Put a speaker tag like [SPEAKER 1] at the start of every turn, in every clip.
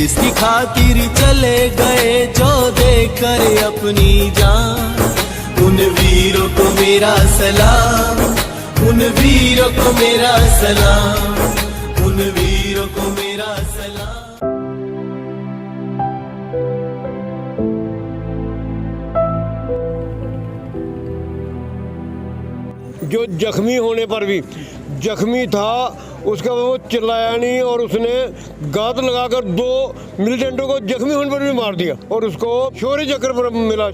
[SPEAKER 1] देश की खातिर चले गए जो देकर अपनी जान, उन वीरों को मेरा सलाम, उन वीरों को मेरा सलाम, उन वीरों को मेरा सलाम।
[SPEAKER 2] जो जख्मी होने पर भी, जख्मी था उसका वो चिल्लाया नहीं और उसने गात लगाकर 2 मिलिटेंटों को जख्मी होने पर भी मार दिया और उसको शौर्य चक्र पर मिला।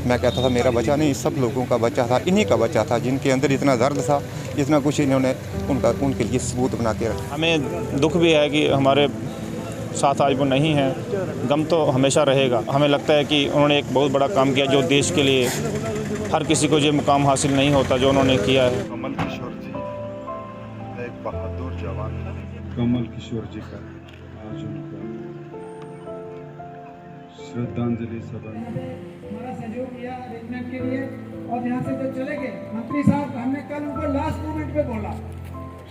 [SPEAKER 3] मैं कहता था मेरा बच्चा नहीं, सब लोगों का बच्चा था, इन्हीं का बच्चा था जिनके अंदर इतना दर्द था, इतना कुछ इन्होंने उनके लिए सबूत बना के रखा।
[SPEAKER 4] हमें दुख भी है कि हमारे साथ आज वो नहीं है, गम तो हमेशा रहेगा। हमें लगता है कि उन्होंने एक बहुत बड़ा काम किया जो देश के लिए हर किसी को ये मुकाम हासिल नहीं होता जो उन्होंने किया है।
[SPEAKER 5] कमल किशोर जी एक बहादुर जवान था।
[SPEAKER 6] कमल किशोर जी का आज उनका श्रद्धांजलि सभा
[SPEAKER 7] हमारा सहयोग किया अरेंजमेंट के लिए, और यहाँ से जो चले गए मंत्री साहब, हमने कल उनको लास्ट मोमेंट पे बोला,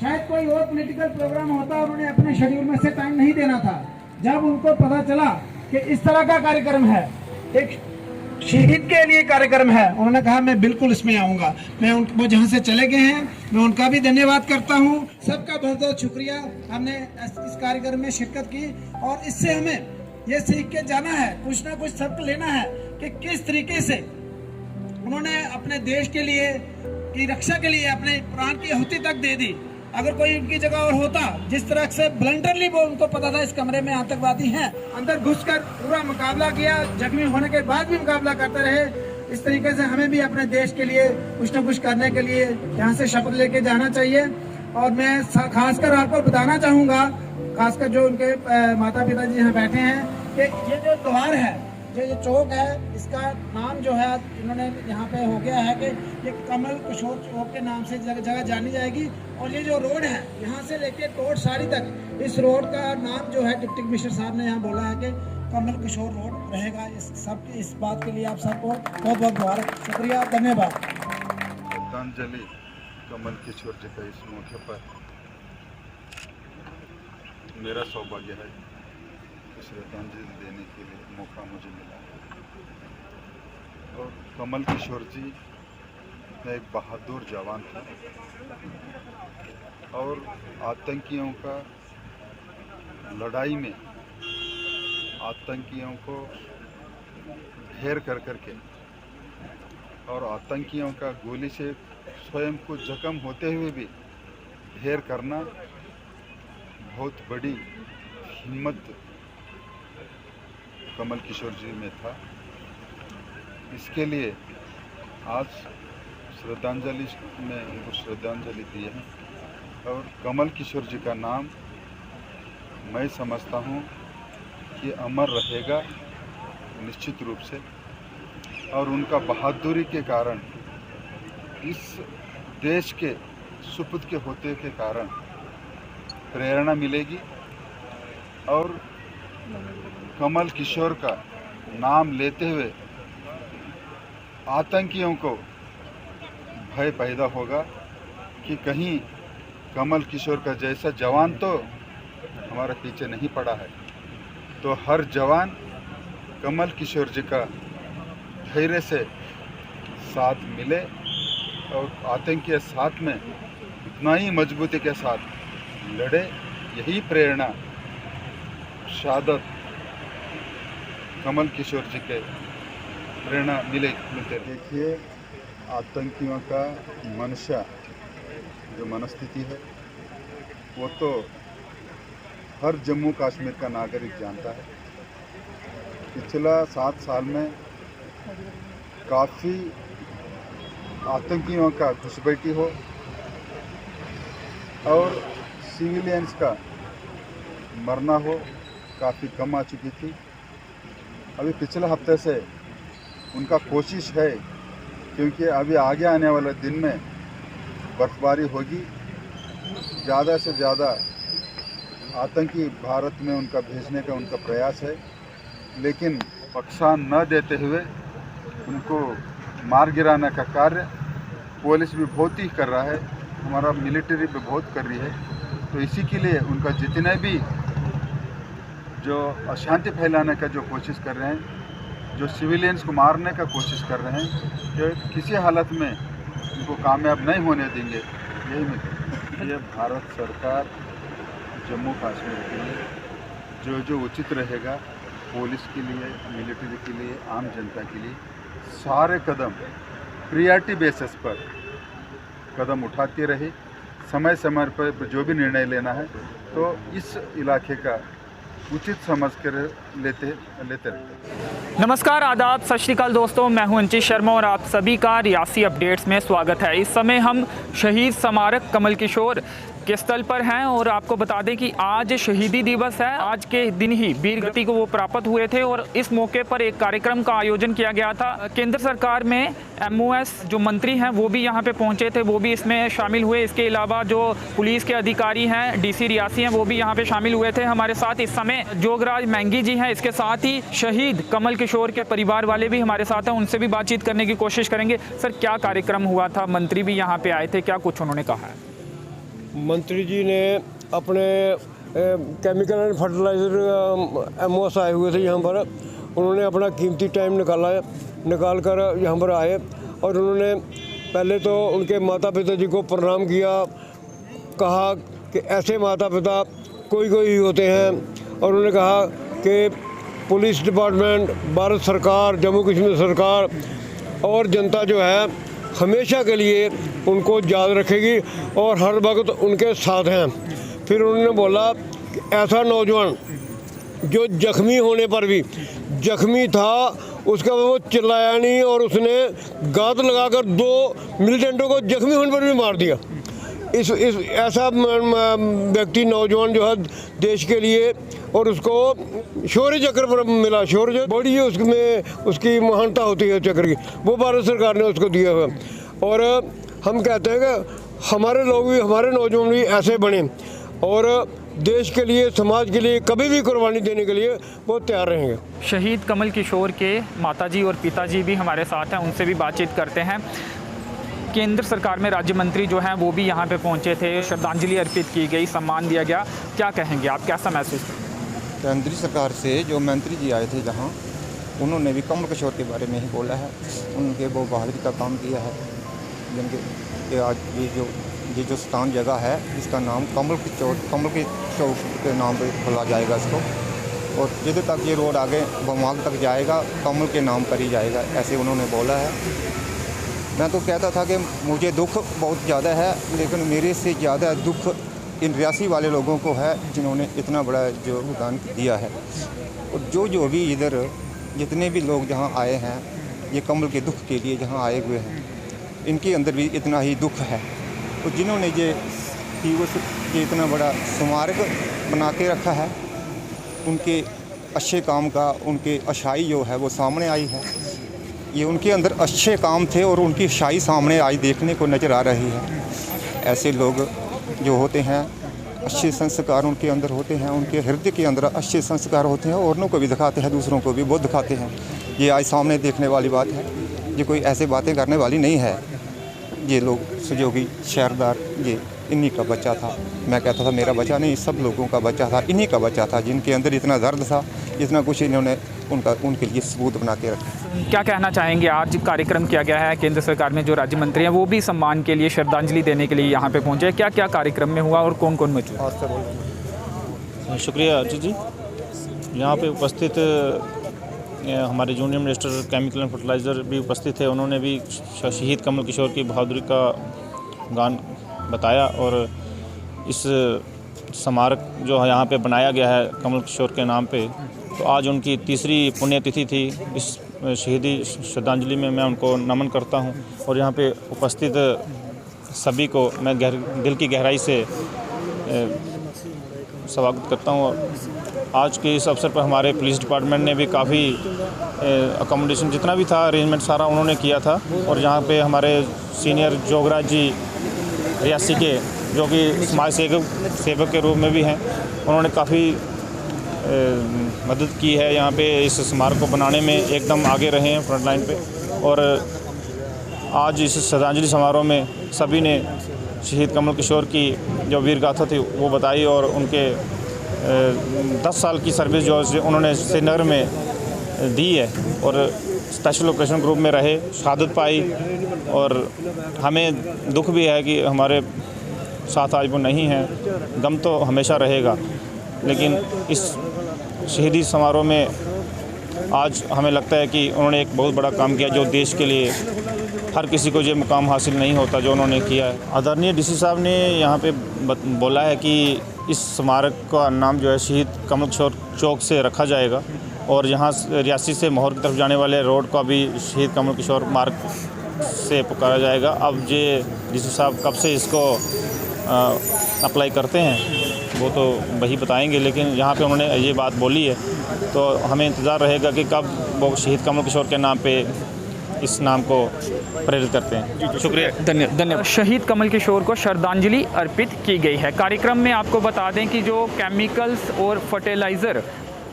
[SPEAKER 7] शायद कोई और पॉलिटिकल प्रोग्राम होता, उन्होंने अपने शेड्यूल में से टाइम नहीं देना था। जब उनको पता चला कि इस तरह का कार्यक्रम है, एक शहीद के लिए कार्यक्रम है, उन्होंने कहा मैं बिल्कुल इसमें आऊंगा। मैं वो जहाँ से चले गए हैं मैं उनका भी धन्यवाद करता हूँ। सबका बहुत बहुत शुक्रिया, हमने इस कार्यक्रम में शिरकत की और इससे हमें ये सीख के जाना है, कुछ ना कुछ सबक लेना है कि किस तरीके से उन्होंने अपने देश के लिए की रक्षा के लिए अपने प्राण की आहुति तक दे दी। अगर कोई उनकी जगह और होता, जिस तरह से ब्लंडरली वो उनको पता था इस कमरे में आतंकवादी हैं, अंदर घुसकर पूरा मुकाबला किया, जख्मी होने के बाद भी मुकाबला करते रहे। इस तरीके से हमें भी अपने देश के लिए कुछ न कुछ करने के लिए यहाँ से शपथ लेके जाना चाहिए। और मैं खासकर आपको बताना चाहूँगा, खासकर जो उनके माता पिता जी यहाँ बैठे हैं, कि ये जो त्योहार है, जो चौक है, इसका नाम जो है इन्होंने यहाँ पे हो गया है कि ये कमल किशोर चौक के नाम से जगह जानी जाएगी। और ये जो रोड है यहाँ से लेके टोट साड़ी तक, इस रोड का नाम जो है डिप्टी कमिश्नर साहब ने यहाँ बोला है कि कमल किशोर रोड रहेगा। इस बात के लिए आप सबको बहुत बहुत मुबारक, शुक्रिया, धन्यवाद।
[SPEAKER 5] श्रद्धांजलि कमल किशोर जी का इस मौके पर मेरा सौभाग्य है कि श्रद्धांजलि देने के लिए मौका मुझे मिला। और कमल किशोर जी एक बहादुर जवान था और आतंकियों का लड़ाई में आतंकियों को घेर कर करके और आतंकियों का गोली से स्वयं को जख्म होते हुए भी घेर करना बहुत बड़ी हिम्मत कमल किशोर जी में था। इसके लिए आज श्रद्धांजलि में उनको श्रद्धांजलि दी है। और कमल किशोर जी का नाम मैं समझता हूँ कि अमर रहेगा निश्चित रूप से, और उनका बहादुरी के कारण, इस देश के सुपुत्र के होते के कारण प्रेरणा मिलेगी। और कमल किशोर का नाम लेते हुए आतंकियों को भय पैदा होगा कि कहीं कमल किशोर का जैसा जवान तो हमारे पीछे नहीं पड़ा है। तो हर जवान कमल किशोर जी का धैर्य से साथ मिले और आतंकी के साथ में उतना ही मजबूती के साथ लड़े। यही प्रेरणा शहादत कमल किशोर जी के प्रेरणा मिलते। देखिए, आतंकियों का मनशा जो मनस्थिति है वो तो हर जम्मू कश्मीर का नागरिक जानता है। पिछला 7 साल में काफ़ी आतंकियों का घुसपैठी हो और सिविलियंस का मरना हो काफ़ी कम आ चुकी थी। अभी पिछले हफ्ते से उनका कोशिश है, क्योंकि अभी आगे आने वाले दिन में बर्फबारी होगी, ज़्यादा से ज़्यादा आतंकी भारत में उनका भेजने का उनका प्रयास है, लेकिन बख्शा न देते हुए उनको मार गिराने का कार्य पुलिस भी बहुत ही कर रहा है, हमारा मिलिट्री भी बहुत कर रही है। तो इसी के लिए उनका जितने भी जो अशांति फैलाने का जो कोशिश कर रहे हैं, जो सिविलियंस को मारने का कोशिश कर रहे हैं, कि किसी हालत में उनको कामयाब नहीं होने देंगे। यही मैं कहता हूं। ये भारत सरकार जम्मू कश्मीर के लिए जो उचित रहेगा, पुलिस के लिए, मिलिट्री के लिए, आम जनता के लिए सारे कदम प्रियॉरिटी बेसिस पर कदम उठाते रहे। समय समय पर जो भी निर्णय लेना है तो इस इलाके का उचित समझ कर लेते रहते।
[SPEAKER 8] नमस्कार, आदाब, सत श्री अकाल दोस्तों, मैं हूं अंचित शर्मा और आप सभी का रियासी अपडेट्स में स्वागत है। इस समय हम शहीद स्मारक कमल किशोर के स्थल पर हैं और आपको बता दें कि आज शहीदी दिवस है। आज के दिन ही वीर गति को वो प्राप्त हुए थे और इस मौके पर एक कार्यक्रम का आयोजन किया गया था। केंद्र सरकार में MOS जो मंत्री हैं वो भी यहाँ पे पहुँचे थे, वो भी इसमें शामिल हुए। इसके अलावा जो पुलिस के अधिकारी हैं, DC रियासी हैं, वो भी यहाँ पे शामिल हुए थे। हमारे साथ इस समय जोगराज मैंगी जी हैं, इसके साथ ही शहीद कमल किशोर के परिवार वाले भी हमारे साथ हैं। उनसे भी बातचीत करने की कोशिश करेंगे। सर, क्या कार्यक्रम हुआ था? मंत्री भी यहाँ पे आए थे, क्या कुछ उन्होंने कहा है?
[SPEAKER 2] मंत्री जी ने अपने केमिकल एंड फर्टिलाइज़र MOS आए हुए थे यहाँ पर। उन्होंने अपना कीमती टाइम निकाल कर यहाँ पर आए और उन्होंने पहले तो उनके माता पिता जी को प्रणाम किया। कहा कि ऐसे माता पिता कोई ही होते हैं और उन्होंने कहा कि पुलिस डिपार्टमेंट, भारत सरकार, जम्मू कश्मीर सरकार और जनता जो है हमेशा के लिए उनको याद रखेगी और हर वक्त उनके साथ हैं। फिर उन्होंने बोला कि ऐसा नौजवान जो जख्मी होने पर भी जख्मी था, उसका वो चिल्लाया नहीं और उसने गात लगाकर 2 मिलिटेंटों को जख्मी होने पर भी मार दिया। इस ऐसा व्यक्ति, नौजवान जो है देश के लिए, और उसको शौर्य चक्र पर मिला। शौर्य बड़ी है उसमें, उसकी महानता होती है चक्र की, वो भारत सरकार ने उसको दिया हुआ। और हम कहते हैं कि हमारे लोग भी, हमारे नौजवान भी ऐसे बने और देश के लिए, समाज के लिए कभी भी कुर्बानी देने के लिए वो तैयार रहेंगे।
[SPEAKER 8] शहीद कमल किशोर के माताजी और पिताजी भी हमारे साथ हैं, उनसे भी बातचीत करते हैं। केंद्र सरकार में राज्य मंत्री जो हैं वो भी यहाँ पे पहुँचे थे, श्रद्धांजलि अर्पित की गई, सम्मान दिया गया। क्या कहेंगे आप, कैसा महसूस?
[SPEAKER 3] केंद्रीय सरकार से जो मंत्री जी आए थे जहाँ, उन्होंने भी कमल किशोर के बारे में ही बोला है। उनके वो बहादुरी का काम किया है, जिनके आज ये जो स्थान जगह है इसका नाम कमल किशोर के नाम पे खोला जाएगा इसको, और जिधर तक ये रोड आगे बमाग तक जाएगा कमल के नाम पर ही जाएगा, ऐसे उन्होंने बोला है। मैं तो कहता था कि मुझे दुख बहुत ज़्यादा है, लेकिन मेरे से ज़्यादा दुख इन रियासी वाले लोगों को है जिन्होंने इतना बड़ा योगदान दिया है। और जो भी इधर जितने भी लोग जहाँ आए हैं, ये कमल के दुख के लिए जहाँ आए हुए हैं, इनके अंदर भी इतना ही दुख है। तो जिन्होंने ये इतना बड़ा स्मारक बना के रखा है, उनके अच्छे काम का, उनके अच्छाई जो है वो सामने आई है। ये उनके अंदर अच्छे काम थे और उनकी अच्छाई सामने आज देखने को नज़र आ रही है। ऐसे लोग जो होते हैं, अच्छे संस्कार उनके अंदर होते हैं, उनके हृदय के अंदर अच्छे संस्कार होते हैं, औरों को भी दिखाते हैं, दूसरों को भी बहुत दिखाते हैं। ये आज सामने देखने वाली बात है, ये कोई ऐसे बातें करने वाली नहीं है। ये लोग सुजोगी शहरदार, ये इन्हीं का बच्चा था। मैं कहता था मेरा बच्चा नहीं, सब लोगों का बच्चा था, इन्हीं का बच्चा था, जिनके अंदर इतना दर्द था, इतना कुछ इन्होंने उनके लिए सबूत बना के रखा।
[SPEAKER 8] क्या कहना चाहेंगे? आज कार्यक्रम किया गया है, केंद्र सरकार में जो राज्य मंत्री हैं वो भी सम्मान के लिए, श्रद्धांजलि देने के लिए यहाँ पे पहुँचे। क्या क्या कार्यक्रम में हुआ और कौन कौन मौजूद?
[SPEAKER 4] शुक्रिया अर्जित जी। यहाँ पे उपस्थित हमारे junior minister chemical and fertiliser भी उपस्थित थे। उन्होंने भी शहीद कमल किशोर की बहादुरी का गान बताया और इस स्मारक जो यहाँ पे बनाया गया है कमल किशोर के नाम पे, तो आज उनकी 3री पुण्यतिथि थी। इस शहीदी श्रद्धांजलि में मैं उनको नमन करता हूँ और यहाँ पे उपस्थित सभी को मैं दिल की गहराई से स्वागत करता हूँ। आज के इस अवसर पर हमारे पुलिस डिपार्टमेंट ने भी काफ़ी अकोमोडेशन जितना भी था, अरेंजमेंट सारा उन्होंने किया था। और यहाँ पे हमारे सीनियर जोगराज जी रियासी के, जो कि समाज सेवक के रूप में भी हैं, उन्होंने काफ़ी मदद की है यहाँ पे इस स्मारक को बनाने में, एकदम आगे रहे हैं फ्रंट लाइन पे। और आज इस श्रद्धांजलि समारोह में सभी ने शहीद कमल किशोर की जो वीर गाथा थी वो बताई और उनके 10 साल की सर्विस जो उन्होंने श्रीनगर में दी है और स्पेशल ऑपरेशन ग्रुप में रहे, शहादत पाई। और हमें दुख भी है कि हमारे साथ आज वो नहीं हैं। गम तो हमेशा रहेगा, लेकिन इस शहीदी समारोह में आज हमें लगता है कि उन्होंने एक बहुत बड़ा काम किया जो देश के लिए हर किसी को ये मुकाम हासिल नहीं होता जो उन्होंने किया है। आदरणीय डीसी साहब ने यहाँ पे बोला है कि इस स्मारक का नाम जो है शहीद कमल किशोर चौक से रखा जाएगा और यहाँ रियासी से माहौर की तरफ जाने वाले रोड का भी शहीद कमल किशोर मार्ग से पुकारा जाएगा। अब ये डीसी साहब कब से इसको अप्लाई करते हैं वो तो वही बताएंगे, लेकिन यहाँ पे उन्होंने ये बात बोली है तो हमें इंतज़ार रहेगा कि कब वो शहीद कमल किशोर के नाम पे इस नाम को प्रेरित करते हैं। शुक्रिया,
[SPEAKER 8] धन्यवाद। शहीद कमल किशोर को श्रद्धांजलि अर्पित की गई है। कार्यक्रम में आपको बता दें कि जो केमिकल्स और फर्टिलाइज़र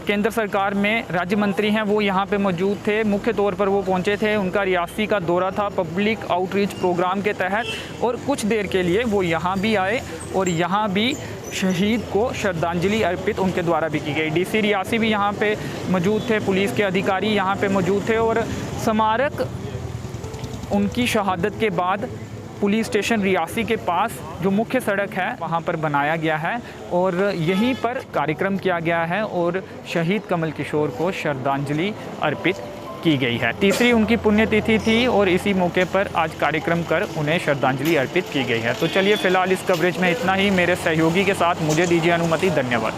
[SPEAKER 8] केंद्र सरकार में राज्य मंत्री हैं वो यहाँ पे मौजूद थे। मुख्य तौर पर वो पहुँचे थे, उनका रियासी का दौरा था पब्लिक आउटरीच प्रोग्राम के तहत, और कुछ देर के लिए वो यहाँ भी आए और यहाँ भी शहीद को श्रद्धांजलि अर्पित उनके द्वारा भी की गई। डीसी रियासी भी यहाँ पे मौजूद थे, पुलिस के अधिकारी यहाँ पे मौजूद थे और स्मारक उनकी शहादत के बाद पुलिस स्टेशन रियासी के पास जो मुख्य सड़क है वहाँ पर बनाया गया है और यहीं पर कार्यक्रम किया गया है और शहीद कमल किशोर को श्रद्धांजलि अर्पित की गई है। तीसरी उनकी पुण्यतिथि थी और इसी मौके पर आज कार्यक्रम कर उन्हें श्रद्धांजलि अर्पित की गई है। तो चलिए फिलहाल इस कवरेज में इतना ही। मेरे सहयोगी के साथ मुझे दीजिए अनुमति। धन्यवाद।